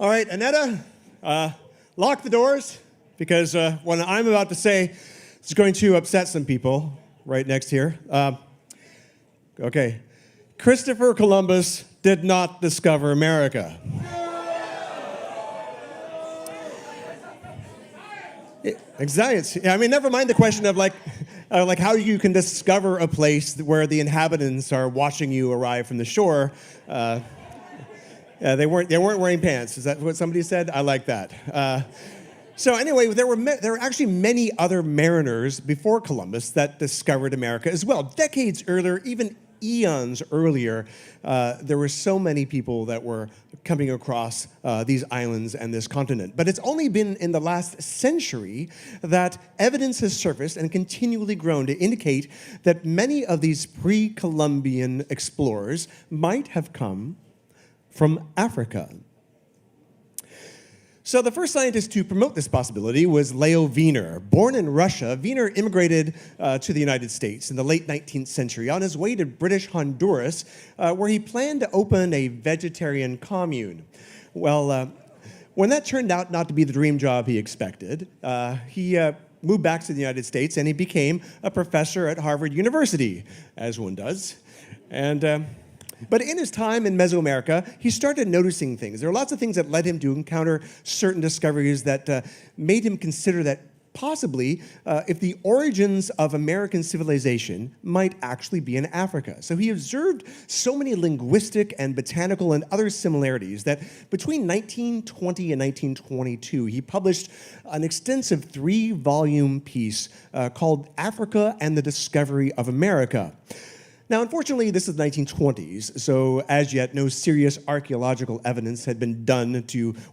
All right, Annetta, lock the doors because what I'm about to say is going to upset some people right next here. Okay. Christopher Columbus did not discover America. Exactly. I mean, never mind the question of like how you can discover a place where the inhabitants are watching you arrive from the shore. They weren't wearing pants. Is that what somebody said? I like that. So anyway, there were actually many other mariners before Columbus that discovered America as well. Decades earlier, even eons earlier, there were so many people that were coming across these islands and this continent. But it's only been in the last century that evidence has surfaced and continually grown to indicate that many of these pre-Columbian explorers might have come from Africa. So the first scientist to promote this possibility was Leo Wiener. Born in Russia, Wiener immigrated to the United States in the late 19th century on his way to British Honduras, where he planned to open a vegetarian commune. Well, when that turned out not to be the dream job he expected, he moved back to the United States and he became a professor at Harvard University, as one does. But in his time in Mesoamerica, he started noticing things. There are lots of things that led him to encounter certain discoveries that made him consider that possibly if the origins of American civilization might actually be in Africa. So he observed so many linguistic and botanical and other similarities that between 1920 and 1922, he published an extensive 3-volume piece called Africa and the Discovery of America. Now, unfortunately, this is the 1920s, so as yet, no serious archaeological evidence had been done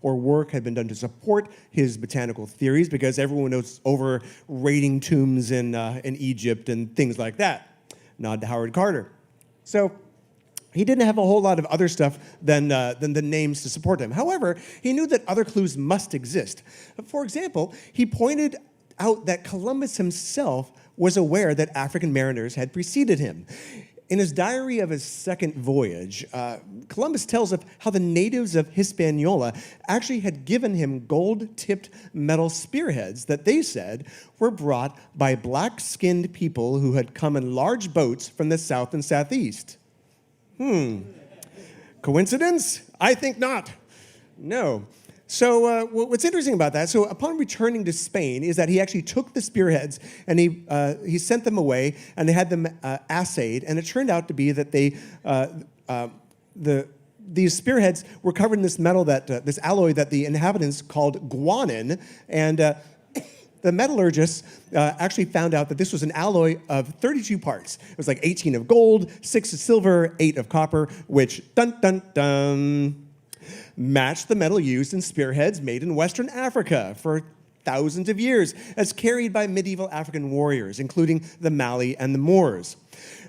or work had been done to support his botanical theories, because everyone was over raiding tombs in Egypt and things like that. Nod to Howard Carter. So he didn't have a whole lot of other stuff than the names to support him. However, he knew that other clues must exist. For example, he pointed out that Columbus himself was aware that African mariners had preceded him. In his diary of his second voyage, Columbus tells of how the natives of Hispaniola actually had given him gold-tipped metal spearheads that they said were brought by black-skinned people who had come in large boats from the south and southeast. Coincidence? I think not. No. So what's interesting about that, so upon returning to Spain, is that he actually took the spearheads and he sent them away and they had them assayed, and it turned out to be that these spearheads were covered in this metal, this alloy that the inhabitants called guanin, and the metallurgists actually found out that this was an alloy of 32 parts. It was like 18 of gold, 6 of silver, 8 of copper, which, dun, dun, dun, matched the metal used in spearheads made in Western Africa for thousands of years, as carried by medieval African warriors, including the Mali and the Moors.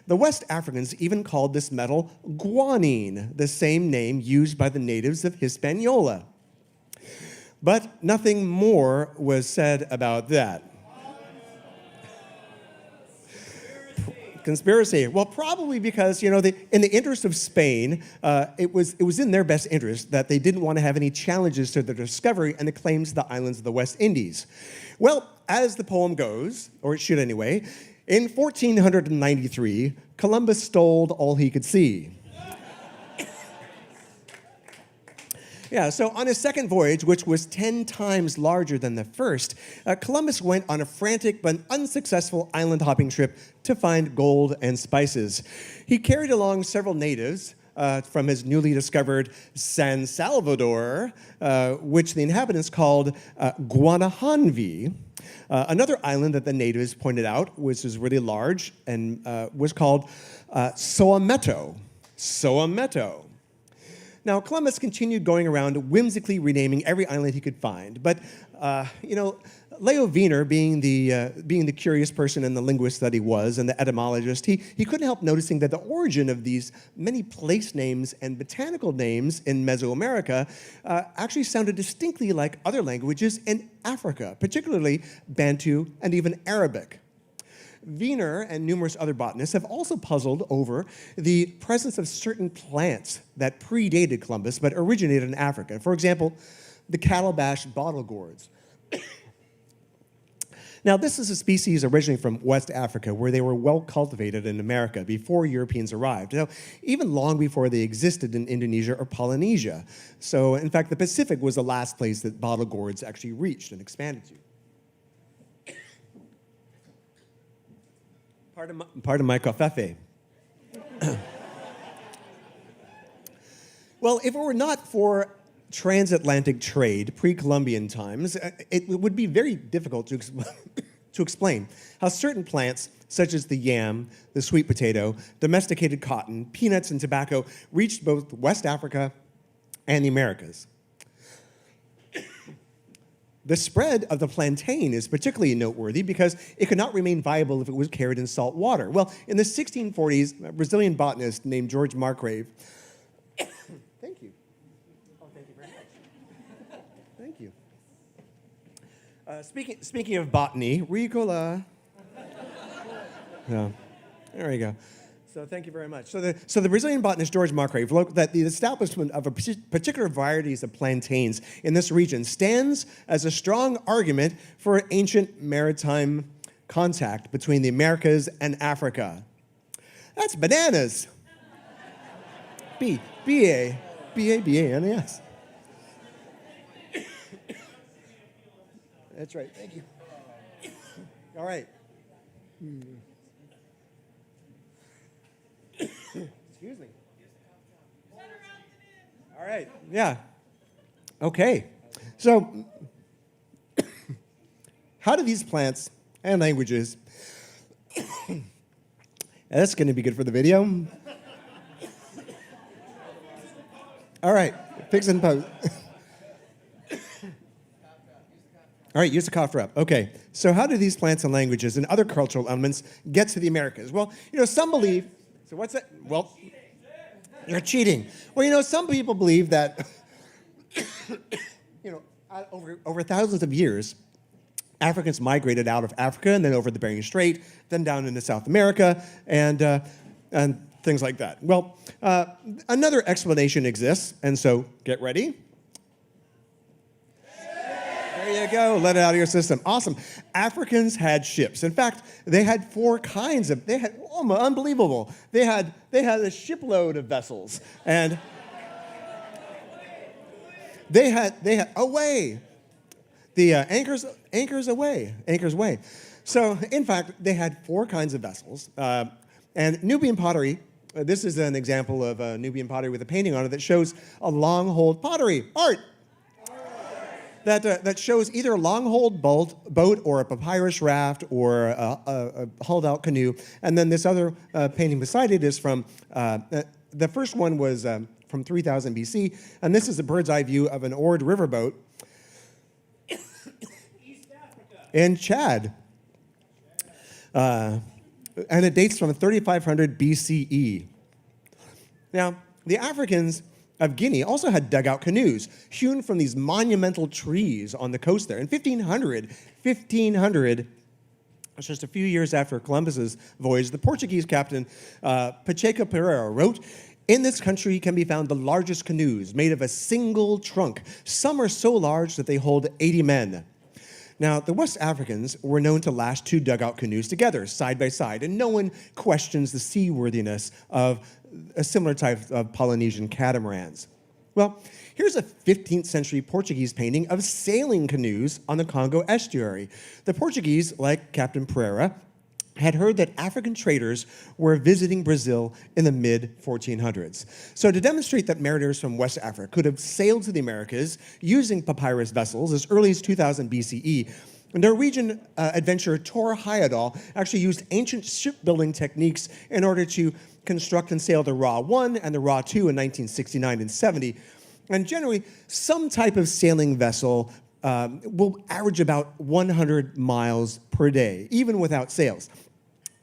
The West Africans even called this metal guanine, the same name used by the natives of Hispaniola. But nothing more was said about that. Conspiracy. Well, probably because, in the interest of Spain, it was in their best interest that they didn't want to have any challenges to their discovery and the claims to the islands of the West Indies. Well, as the poem goes, or it should anyway, in 1493, Columbus stole all he could see. Yeah, so on his second voyage, which was 10 times larger than the first, Columbus went on a frantic but unsuccessful island hopping trip to find gold and spices. He carried along several natives from his newly discovered San Salvador, which the inhabitants called Guanahanvi. Another island that the natives pointed out, which was really large, and was called Soameto. Soameto. Now, Columbus continued going around whimsically renaming every island he could find. But, Leo Wiener, being the curious person and the linguist that he was and the etymologist, he couldn't help noticing that the origin of these many place names and botanical names in Mesoamerica actually sounded distinctly like other languages in Africa, particularly Bantu and even Arabic. Wiener and numerous other botanists have also puzzled over the presence of certain plants that predated Columbus but originated in Africa. For example, the calabash bottle gourds. Now, this is a species originally from West Africa, where they were well cultivated in America before Europeans arrived. Now, even long before they existed in Indonesia or Polynesia. So, in fact, the Pacific was the last place that bottle gourds actually reached and expanded to. Pardon my covfefe. Well, if it were not for transatlantic trade, pre-Columbian times, it would be very difficult to explain how certain plants, such as the yam, the sweet potato, domesticated cotton, peanuts, and tobacco, reached both West Africa and the Americas. The spread of the plantain is particularly noteworthy because it could not remain viable if it was carried in salt water. Well, in the 1640s, a Brazilian botanist named George Marcgrave. Thank you. Oh, thank you very much. Thank you. Speaking of botany, Ricola. Yeah, there we go. So thank you very much. So the Brazilian botanist George Marcgrave wrote that the establishment of a particular varieties of plantains in this region stands as a strong argument for ancient maritime contact between the Americas and Africa. That's bananas. B-A-B-A-N-A-S. That's right. Thank you. All right. Excuse me. All right. Yeah. Okay. So, how do these plants and languages? That's going to be good for the video. All right. Fix and pose. All right, use the cough drop. Okay, so how do these plants and languages and other cultural elements get to the Americas? Well, some believe, so what's that? Well, you're cheating. Well, some people believe that, over thousands of years, Africans migrated out of Africa and then over the Bering Strait, then down into South America, and things like that. Well, another explanation exists, and so get ready. There you go. Let it out of your system. Awesome. Africans had ships. In fact, they had four kinds of. They had unbelievable. They had a shipload of vessels, and they had away. The anchors way. So in fact, they had four kinds of vessels, and Nubian pottery. This is an example of Nubian pottery with a painting on it that shows a long-hold pottery art. That shows either a long-hold boat or a papyrus raft or a hulled-out canoe. And then this other painting beside it is from, the first one was from 3000 BC, and this is a bird's-eye view of an oared riverboat in Chad. And it dates from 3500 BCE. Now, the Africans of Guinea also had dugout canoes hewn from these monumental trees on the coast there. In 1500, it's just a few years after Columbus's voyage, the Portuguese captain Pacheco Pereira wrote, "In this country can be found the largest canoes made of a single trunk. Some are so large that they hold 80 men." Now, the West Africans were known to lash two dugout canoes together, side by side, and no one questions the seaworthiness of a similar type of Polynesian catamarans. Well, here's a 15th century Portuguese painting of sailing canoes on the Congo estuary. The Portuguese, like Captain Pereira, had heard that African traders were visiting Brazil in the mid-1400s. So to demonstrate that mariners from West Africa could have sailed to the Americas using papyrus vessels as early as 2000 BCE, Norwegian adventurer Tor Heyerdahl actually used ancient shipbuilding techniques in order to construct and sail the Ra 1 and the Ra 2 in 1969 and 70. And generally, some type of sailing vessel will average about 100 miles per day, even without sails.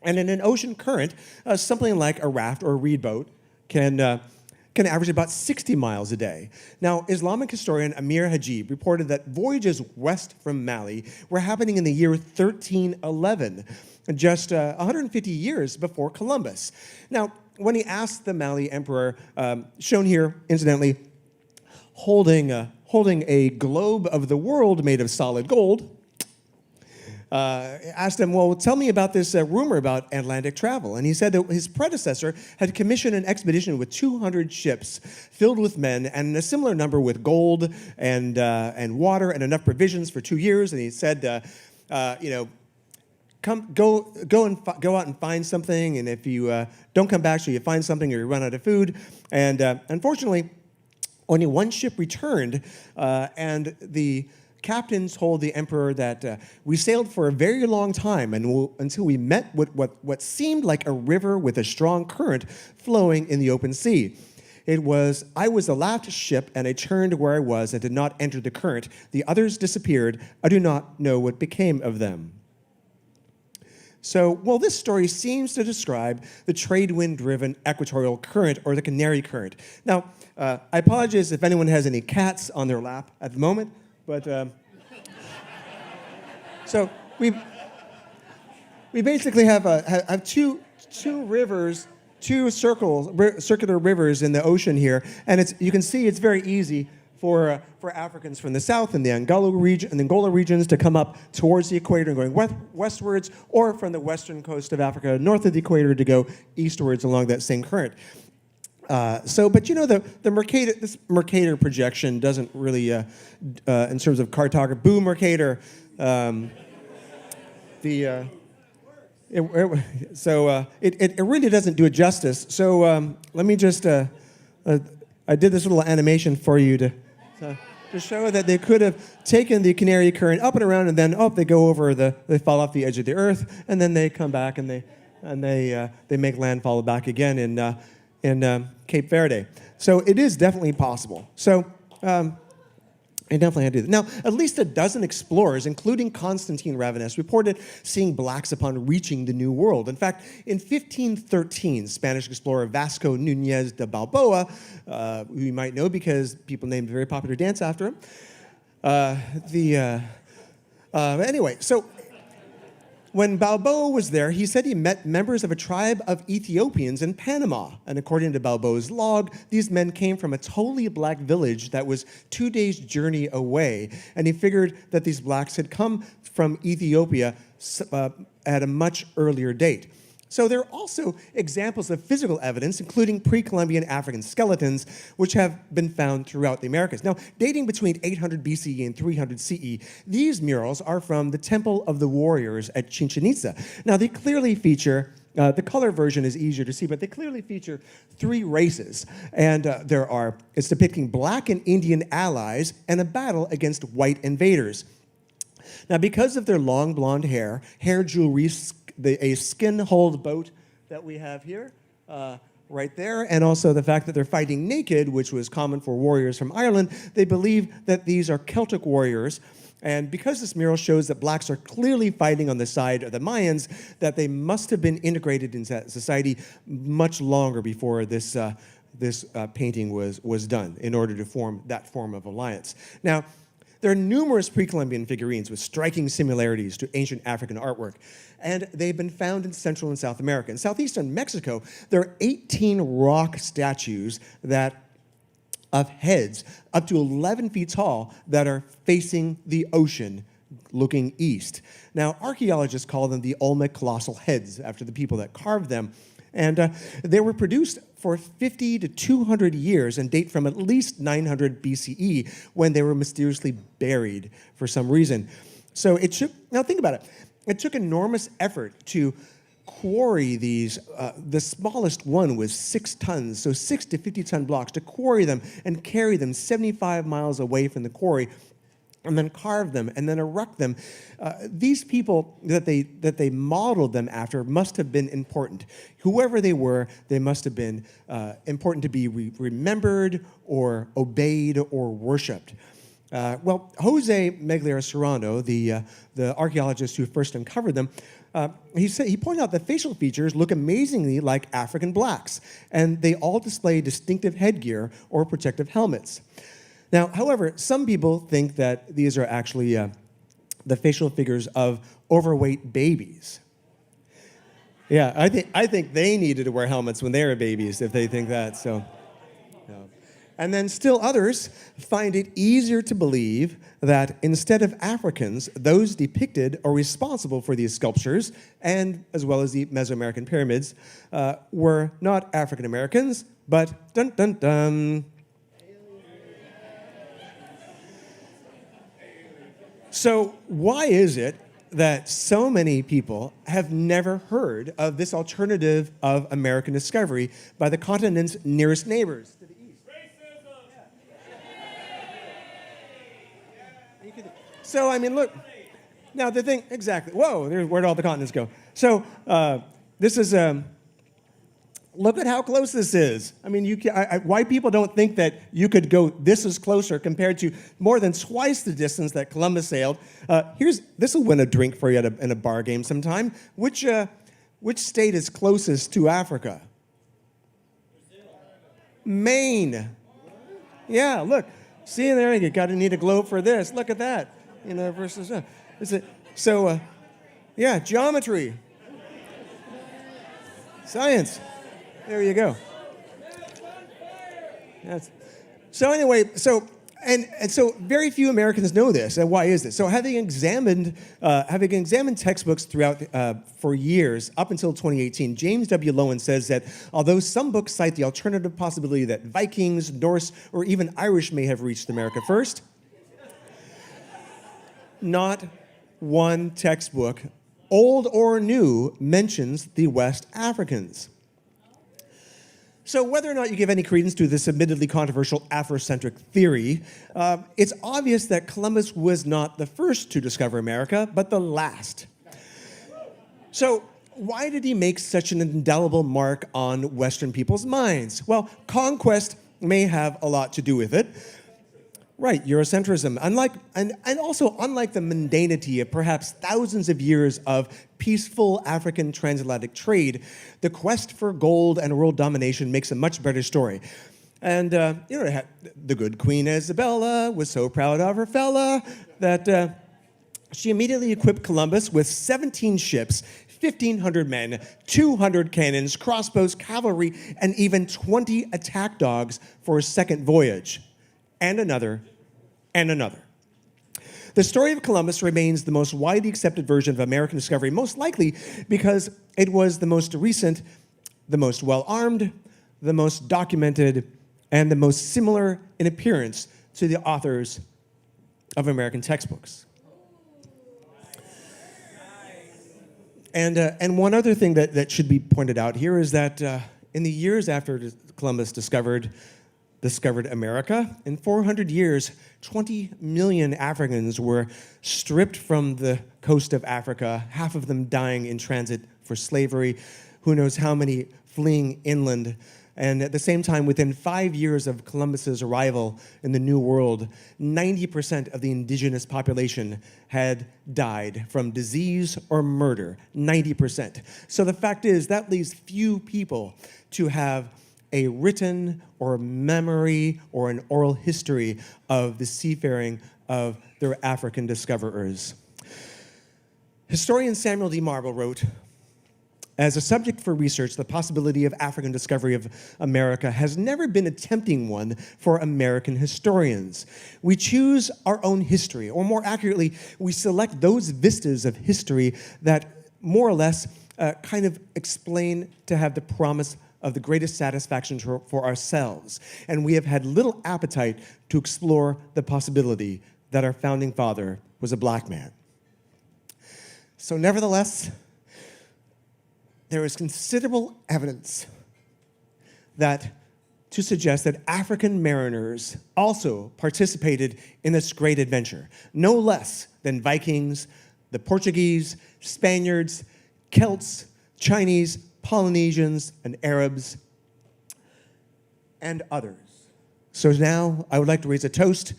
And in an ocean current, something like a raft or a reed boat can can average about 60 miles a day. Now, Islamic historian Amir Hajib reported that voyages west from Mali were happening in the year 1311, just 150 years before Columbus. Now, when he asked the Mali emperor, shown here, incidentally, holding a globe of the world made of solid gold, asked him, well, tell me about this rumor about Atlantic travel. And he said that his predecessor had commissioned an expedition with 200 ships filled with men and a similar number with gold and water and enough provisions for 2 years. And he said, go out and find something. And if you don't come back, so you find something or you run out of food. And unfortunately, only one ship returned, and the captains told the emperor that we sailed for a very long time until we met what seemed like a river with a strong current flowing in the open sea. I was the last ship, and I turned where I was and did not enter the current. The others disappeared. I do not know what became of them. So, well, this story seems to describe the trade wind-driven equatorial current, or the Canary Current. Now, I apologize if anyone has any cats on their lap at the moment, but so we basically have two rivers, two circular rivers in the ocean here, and you can see it's very easy for Africans from the south and the Angola regions to come up towards the equator and going westwards, or from the western coast of Africa north of the equator to go eastwards along that same current. But you know, this Mercator projection doesn't really, in terms of cartography, boo Mercator. It really doesn't do it justice. So let me just, I did this little animation for you to show that they could have taken the Canary Current up and around, and then they go over they fall off the edge of the earth, and then they come back and they make landfall back again in Cape Verde. So it is definitely possible. So I definitely had to do that. Now, at least a dozen explorers, including Constantine Ravanus, reported seeing blacks upon reaching the New World. In fact, in 1513, Spanish explorer Vasco Núñez de Balboa, who you might know because people named a very popular dance after him. Anyway, so when Balboa was there, he said he met members of a tribe of Ethiopians in Panama. And according to Balboa's log, these men came from a totally black village that was 2 days' journey away. And he figured that these blacks had come from Ethiopia at a much earlier date. So there are also examples of physical evidence, including pre-Columbian African skeletons, which have been found throughout the Americas. Now, dating between 800 BCE and 300 CE, these murals are from the Temple of the Warriors at Chichen Itza. Now, they clearly feature, the color version is easier to see, but they clearly feature 3 races. And it's depicting black and Indian allies and a battle against white invaders. Now, because of their long blonde hair jewelry, a skin-hulled boat that we have here, right there, and also the fact that they're fighting naked, which was common for warriors from Ireland, they believe that these are Celtic warriors. And because this mural shows that blacks are clearly fighting on the side of the Mayans, that they must have been integrated into society much longer before this painting was done in order to form that form of alliance. Now, there are numerous pre-Columbian figurines with striking similarities to ancient African artwork, and they've been found in Central and South America. In southeastern Mexico, there are 18 rock statues of heads up to 11 feet tall that are facing the ocean, looking east. Now, archaeologists call them the Olmec colossal heads, after the people that carved them. And they were produced for 50 to 200 years and date from at least 900 BCE, when they were mysteriously buried for some reason. So now think about it. It took enormous effort to quarry these. The smallest one was 6 tons, so 6 to 50-ton blocks, to quarry them and carry them 75 miles away from the quarry, and then carve them, and then erect them. These people that they modeled them after must have been important. Whoever they were, they must have been important to be remembered or obeyed or worshipped. Well, Jose Melgar Serrano, the archaeologist who first uncovered them, He pointed out that facial features look amazingly like African blacks, and they all display distinctive headgear or protective helmets. Now, however, some people think that these are actually the facial figures of overweight babies. Yeah, I think they needed to wear helmets when they were babies if they think that. So. And then still others find it easier to believe that instead of Africans, those depicted or responsible for these sculptures, and as well as the Mesoamerican pyramids, were not African Americans, but dun dun dun. So why is it that so many people have never heard of this alternative of American discovery by the continent's nearest neighbors? So, I mean, look, now the thing, exactly, whoa, where'd all the continents go? So, this is, look at how close this is. I mean, white people don't think that you could go this is closer compared to more than twice the distance that Columbus sailed. This will win a drink for you in a bar game sometime. Which state is closest to Africa? Maine. Yeah, look, see there, you need a globe for this. Look at that. Versus yeah, geometry, science. There you go. So anyway, so very few Americans know this. And why is this? So having examined textbooks throughout for years up until 2018, James W. Lowen says that although some books cite the alternative possibility that Vikings, Norse, or even Irish may have reached America first, not one textbook, old or new, mentions the West Africans. So whether or not you give any credence to this admittedly controversial Afrocentric theory, it's obvious that Columbus was not the first to discover America, but the last. So why did he make such an indelible mark on Western people's minds? Well, conquest may have a lot to do with it. Right, Eurocentrism. Unlike the mundanity of perhaps thousands of years of peaceful African transatlantic trade, the quest for gold and world domination makes a much better story. And, the good Queen Isabella was so proud of her fella that she immediately equipped Columbus with 17 ships, 1,500 men, 200 cannons, crossbows, cavalry, and even 20 attack dogs for a second voyage. And another, and another. The story of Columbus remains the most widely accepted version of American discovery, most likely because it was the most recent, the most well-armed, the most documented, and the most similar in appearance to the authors of American textbooks. And one other thing that should be pointed out here is that in the years after Columbus discovered America, in 400 years, 20 million Africans were stripped from the coast of Africa, half of them dying in transit for slavery, who knows how many fleeing inland. And at the same time, within 5 years of Columbus's arrival in the New World, 90% of the indigenous population had died from disease or murder, 90%. So the fact is, that leaves few people to have a written or memory or an oral history of the seafaring of their African discoverers. Historian Samuel D. Marble wrote, as a subject for research, the possibility of African discovery of America has never been a tempting one for American historians. We choose our own history, or more accurately, we select those vistas of history that more or less kind of explain to have the promise of the greatest satisfaction for ourselves. And we have had little appetite to explore the possibility that our founding father was a black man. So nevertheless, there is considerable evidence to suggest that African mariners also participated in this great adventure, no less than Vikings, the Portuguese, Spaniards, Celts, Chinese, Polynesians, and Arabs, and others. So now I would like to raise a toast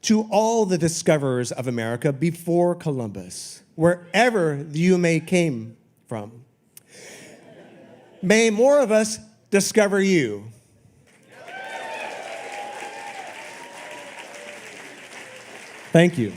to all the discoverers of America before Columbus, wherever you may came from. May more of us discover you. Thank you.